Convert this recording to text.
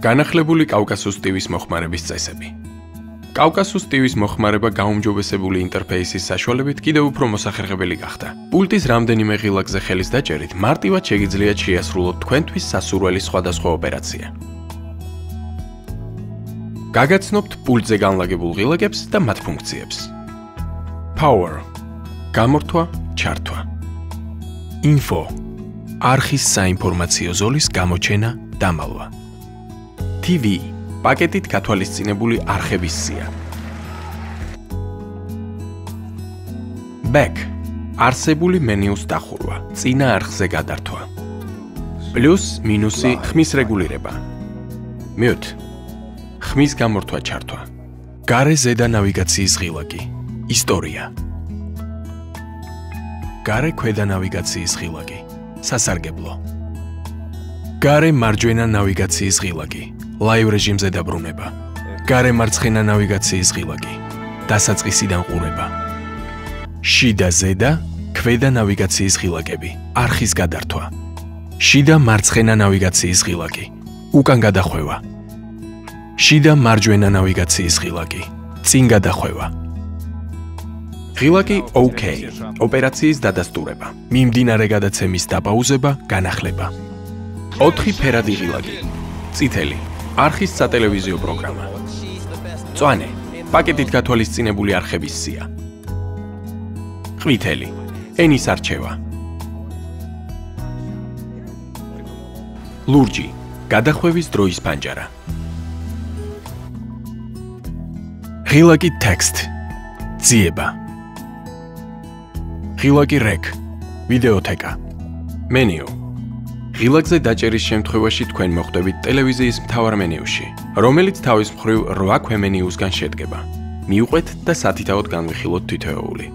განახლებული კავკასუს ტივის მოხმარების წესები. კავკასუს ტივის მოხმარება გაუმჯობესებული ინტერფეისის საშუალებით კიდევ უფრო მოსახერხებელი გახდა. პულტის რამდენიმე ღილაკზე ხელის დაჭერით მარტივად შეგიძლიათ შეასრულოთ თქვენთვის სასურველი სხვადასხვა ოპერაცია. გაგაცნობთ პულტზე განლაგებულ ღილაკებს და მათ ფუნქციებს. Power გამორთვა, ჩართვა. Info არხის საინფორმაციო ზოლის გამოჩენა, დამალვა. TV პაკეტით გათვალისწინებული არხების სია. Back არსებული მენიუს დახურვა, წინა არხზე გადართვა. Plus, მინუსი ხმის რეგულირება. Mute ხმის გამორთვა, ჩართვა. გარე ზედა ნავიგაციის ღილაკი. ისტორია. გარე ქვედა ნავიგაციის ღილაკი. სასარგებლო. გარე მარჯვენა ნავიგაციის ღილაკი. Live რეჟიმზე დაბრუნება. გარე მარცხენა ნავიგაციის ღილაკი. დასაწყისიდან ყურება. შიდა ზედა, ქვედა ნავიგაციის ღილაკები. არხის გადართვა. შიდა მარცხენა ნავიგაციის ღილაკი. უკან გადახვევა. შიდა მარჯვენა ნავიგაციის ღილაკი. წინ გადახვევა. ღილაკი OK. ოპერაციის დადასტურება. მიმდინარე გადაცემის დაპაუზება, განახლება. 4 ფერადი ღილაკი. წითელი არხის სატელევიზიო პროგრამა. მწვანე პაკეტით გათვალისწინებული არხების სია. ყვითელი ენის არჩევა. ლურჯი გადახვევის დროის პანჯარა. ღილაკი text ძიება. ღილაკი rec ვიდეოთეკა. მენიუ ღილაკზე დაჭერის შემთხვევაში თქვენ მოხვდებით ტელევიზიის მთავარ მენიუში, რომელიც თავის მხრივ 8 ქვემენიუსგან შედგება. მიუყვეთ და სათითაოდ განვიხილოთ თითოეული.